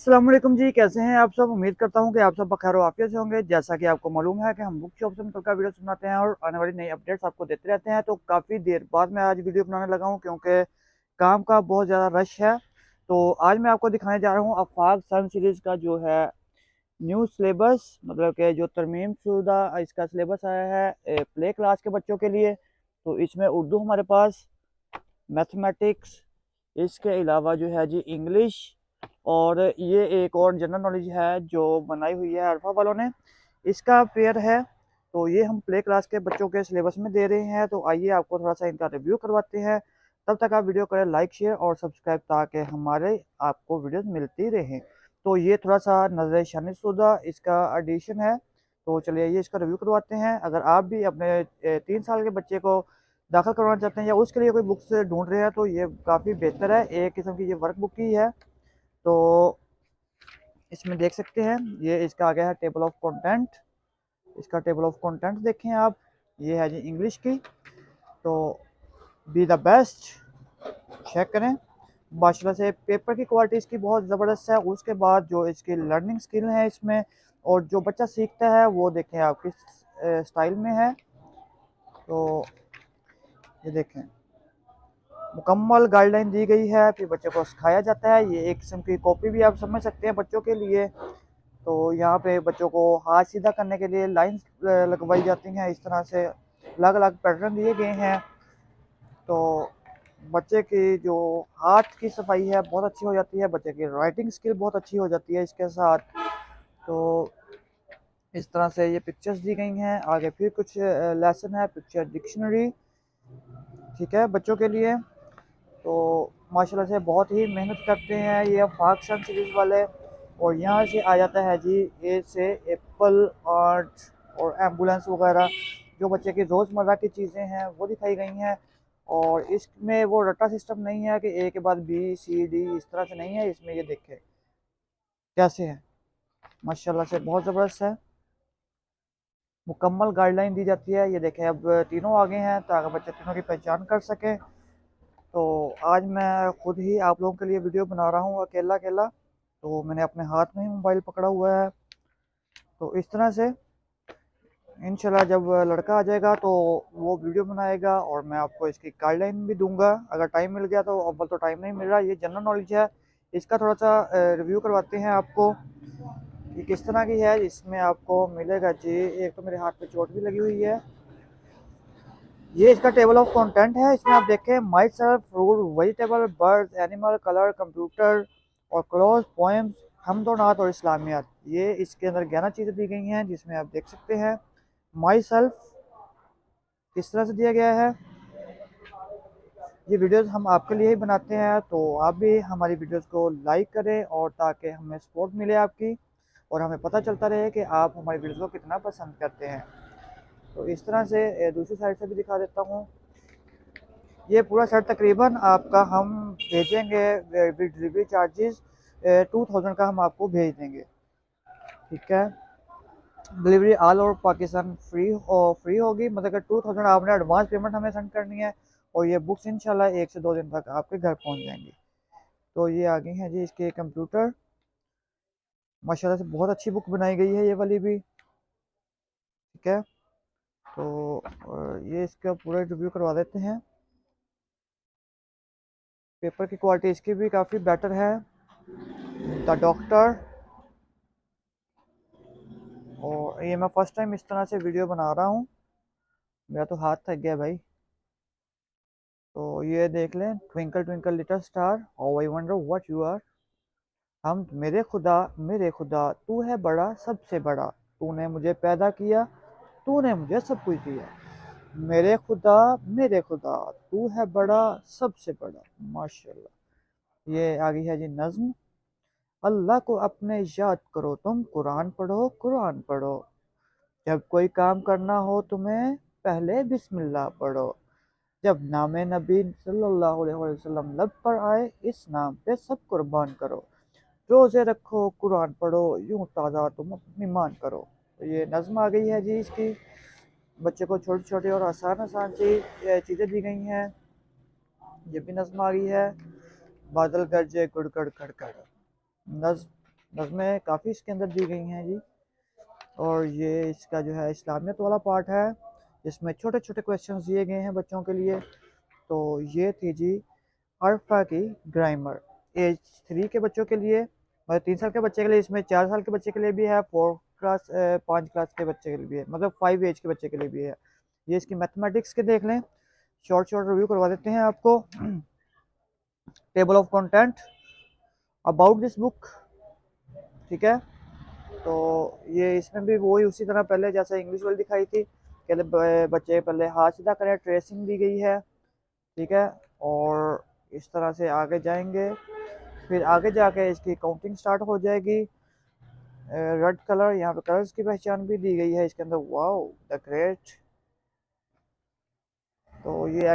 अस्सलाम वालेकुम जी, कैसे हैं आप सब। उम्मीद करता हूं कि आप सब खैर आफियत से होंगे। जैसा कि आपको मालूम है कि हम बुक शॉप से मुतल्लिक़ वीडियो सुनाते हैं और आने वाली नई अपडेट्स आपको देते रहते हैं। तो काफ़ी देर बाद मैं आज वीडियो बनाने लगा हूं क्योंकि काम का बहुत ज़्यादा रश है। तो आज मैं आपको दिखाने जा रहा हूँ आफाक सन सीरीज़ का जो है न्यू सिलेबस, मतलब कि जो तरमीम शुदा इसका सिलेबस आया है प्ले क्लास के बच्चों के लिए। तो इसमें उर्दू हमारे पास, मैथमेटिक्स, इसके अलावा जो है जी इंग्लिश, और ये एक और जनरल नॉलेज है जो बनाई हुई है अल्फ़ा वालों ने, इसका पेयर है। तो ये हम प्ले क्लास के बच्चों के सिलेबस में दे रहे हैं। तो आइए आपको थोड़ा सा इनका रिव्यू करवाते हैं। तब तक आप वीडियो करें लाइक शेयर और सब्सक्राइब ताकि हमारे आपको वीडियोस मिलती रहें। तो ये थोड़ा सा नजर शानिशुदा इसका एडिशन है। तो चलिए ये इसका रिव्यू करवाते हैं। अगर आप भी अपने 3 साल के बच्चे को दाखिल करवाना चाहते हैं या उसके लिए कोई बुक्स ढूंढ रहे हैं तो ये काफ़ी बेहतर है। एक किस्म की ये वर्क बुक ही है। तो इसमें देख सकते हैं ये इसका आ गया है टेबल ऑफ कंटेंट। इसका टेबल ऑफ कंटेंट देखें आप, ये है जी इंग्लिश की। तो बी द बेस्ट चेक करें। माशाल्लाह से पेपर की क्वालिटी इसकी बहुत ज़बरदस्त है। उसके बाद जो इसकी लर्निंग स्किल है इसमें, और जो बच्चा सीखता है वो देखें आप किस स्टाइल में है। तो ये देखें मुकम्मल गाइडलाइन दी गई है, फिर बच्चे को सिखाया जाता है। ये एक किस्म की कॉपी भी आप समझ सकते हैं बच्चों के लिए। तो यहाँ पे बच्चों को हाथ सीधा करने के लिए लाइंस लगवाई जाती हैं। इस तरह से अलग अलग पैटर्न दिए गए हैं। तो बच्चे की जो हाथ की सफाई है बहुत अच्छी हो जाती है, बच्चे की राइटिंग स्किल बहुत अच्छी हो जाती है इसके साथ। तो इस तरह से ये पिक्चर्स दी गई हैं। आगे फिर कुछ लेसन है, पिक्चर डिक्शनरी, ठीक है, बच्चों के लिए। तो माशाल्लाह से बहुत ही मेहनत करते हैं ये आफाक सन सीरीज़ वाले। और यहाँ से आ जाता है जी ए से एप्पल आर्ट और एम्बुलेंस वगैरह, जो बच्चे की रोज़मर्रा की चीज़ें हैं वो दिखाई गई हैं। और इसमें वो रट्टा सिस्टम नहीं है कि ए के बाद बी सी डी, इस तरह से नहीं है। इसमें ये देखें कैसे है, माशाल्लाह से बहुत ज़बरदस्त है। मुकम्मल गाइडलाइन दी जाती है। ये देखें अब तीनों आगे हैं ताकि बच्चे तीनों की पहचान कर सकें। तो आज मैं खुद ही आप लोगों के लिए वीडियो बना रहा हूँ अकेला अकेला। तो मैंने अपने हाथ में ही मोबाइल पकड़ा हुआ है। तो इस तरह से इंशाल्लाह जब लड़का आ जाएगा तो वो वीडियो बनाएगा और मैं आपको इसकी गाइडलाइन भी दूंगा अगर टाइम मिल गया। तो अव्वल तो टाइम नहीं मिल रहा। ये जनरल नॉलेज है, इसका थोड़ा सा रिव्यू करवाते हैं आपको कि किस तरह की है। इसमें आपको मिलेगा जी, एक तो मेरे हाथ पे चोट भी लगी हुई है। ये इसका टेबल ऑफ कंटेंट है। इसमें आप देखें my self, fruit, vegetable, birds, animal, colour, computer और क्लोज, पोएम्स, हमदोनात और इस्लामियात। ये इसके अंदर 11 चीज़ें दी गई हैं जिसमें आप देख सकते हैं माई सेल्फ किस तरह से दिया गया है। ये वीडियोस हम आपके लिए ही बनाते हैं, तो आप भी हमारी वीडियोस को लाइक करें और ताकि हमें सपोर्ट मिले आपकी, और हमें पता चलता रहे कि आप हमारी वीडियोस को कितना पसंद करते हैं। तो इस तरह से दूसरी साइड से भी दिखा देता हूँ। ये पूरा सेट तकरीबन आपका हम भेजेंगे विद डिलीवरी चार्जेस 2000 का हम आपको भेज देंगे, ठीक है। Delivery all over Pakistan free होगी, मतलब कि 2000 आपने एडवांस पेमेंट हमें सेंड करनी है और ये बुक्स इंशाल्लाह 1 से 2 दिन तक आपके घर पहुंच जाएंगी। तो ये आ गई हैं जी इसके कंप्यूटर। माशाल्लाह से बहुत अच्छी बुक बनाई गई है ये वाली भी, ठीक है। तो ये इसका पूरा रिव्यू करवा देते हैं। पेपर की क्वालिटी इसकी भी काफ़ी बेटर है। द डॉक्टर, और ये मैं फर्स्ट टाइम इस तरह से वीडियो बना रहा हूँ, मेरा तो हाथ थक गया भाई। तो ये देख लें, twinkle twinkle little star, how I wonder what you are. हम मेरे खुदा तू है बड़ा सबसे बड़ा, तूने मुझे पैदा किया, तूने मुझे सब कुछ दिया। मेरे खुदा तू है बड़ा सबसे बड़ा। माशाल्लाह। ये आगे है जी नज्म। अल्लाह को अपने याद करो, तुम कुरान पढ़ो, कुरान पढ़ो। जब कोई काम करना हो तुम्हें पहले बिस्मिल्लाह पढ़ो। जब नामे नबी सल्लल्लाहु अलैहि वसल्लम लब पर आए, इस नाम पे सब कुर्बान करो। रोज़े रखो, कुरान पढ़ो, यूं ताज़ा तुम ईमान करो। तो ये नज़्म आ गई है जी इसकी। बच्चे को छोटी छोटी और आसान आसान सी चीज़ें दी गई हैं। ये भी नज़्म आ गई है। बादल गरजे गुड़गड़ गड़गड़, नज़्म नज़में काफ़ी इसके अंदर दी गई हैं जी। और ये इसका जो है इस्लामियत वाला पार्ट है, जिसमें छोटे छोटे क्वेश्चंस दिए गए हैं बच्चों के लिए। तो ये थी जी अरफा की ग्रामर, एज 3 के बच्चों के लिए, और 3 साल के बच्चे के लिए, इसमें 4 साल के बच्चे के लिए भी है, 5 क्लास के बच्चे के लिए भी है, मतलब 5 एज के बच्चे के लिए भी है। ये इसकी मैथमेटिक्स के देख लें, शॉर्ट शॉर्ट रिव्यू करवा देते हैं आपको। Table of content about this book, ठीक है। तो ये इसमें भी वही उसी तरह पहले जैसे इंग्लिश वाली दिखाई थी कि बच्चे पहले हाथ सीधा करें, ट्रेसिंग दी गई है, ठीक है। और इस तरह से आगे जाएंगे, फिर आगे जाके इसकी काउंटिंग स्टार्ट हो जाएगी। रेड कलर, यहाँ पे कलर्स की पहचान भी दी गई है इसके अंदर, वाओ द ग्रेट। तो ये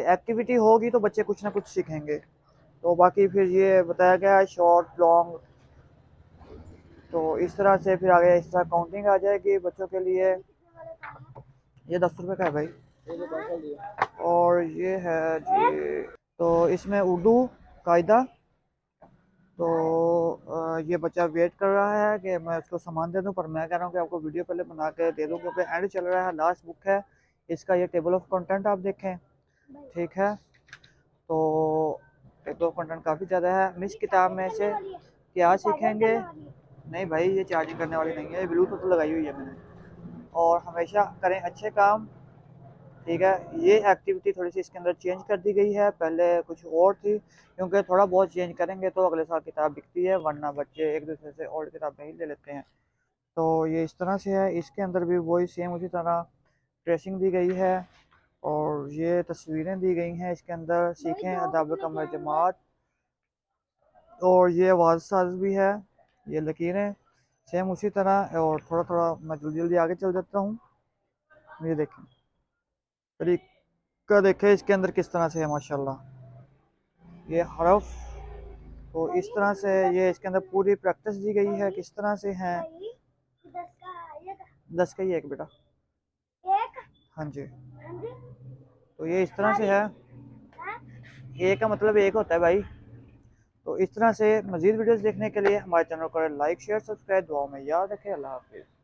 एक्टिविटी होगी तो बच्चे कुछ ना कुछ सीखेंगे। तो बाकी फिर ये बताया गया है शॉर्ट लॉन्ग, तो इस तरह से फिर आगे इस तरह काउंटिंग आ जाएगी बच्चों के लिए। ये 10 रुपये का है भाई। और ये है जी, तो इसमें उर्दू कायदा। तो ये बच्चा वेट कर रहा है कि मैं उसको सामान दे दूं, पर मैं कह रहा हूँ कि आपको वीडियो पहले बना के दे दूं, क्योंकि एंड चल रहा है, लास्ट बुक है इसका। ये टेबल ऑफ कंटेंट आप देखें, ठीक है। तो टेबल ऑफ कंटेंट काफ़ी ज़्यादा है। हम इस किताब में से क्या सीखेंगे? नहीं भाई, ये चार्जिंग करने वाली नहीं है, ब्लूटूथ लगाई हुई है मैंने। और हमेशा करें अच्छे काम, ठीक है। ये एक्टिविटी थोड़ी सी इसके अंदर चेंज कर दी गई है, पहले कुछ और थी, क्योंकि थोड़ा बहुत चेंज करेंगे तो अगले साल किताब बिकती है, वरना बच्चे एक दूसरे से ओल्ड किताबें ही ले लेते हैं। तो ये इस तरह से है, इसके अंदर भी वही सेम उसी तरह ट्रेसिंग दी गई है, और ये तस्वीरें दी गई हैं इसके अंदर, सीखें अदाब कम जमात। और ये आवाज़ साज भी है, ये लकीरें सेम उसी तरह। और थोड़ा थोड़ा मैं जल्दी जल्दी आगे चल जाता हूँ। ये देखें, तरीका देखें इसके अंदर किस तरह से है माशाल्लाह, ये हरफ। तो इस तरह से ये इसके अंदर पूरी प्रैक्टिस दी गई है किस तरह से है। 10 का ही एक बेटा, हाँ जी। तो ये इस तरह से है, ए का मतलब एक होता है भाई। तो इस तरह से मज़ीद वीडियोस देखने के लिए हमारे चैनल को लाइक शेयर सब्सक्राइब, दुआओं में याद रखें। अल्लाह हाफिज़।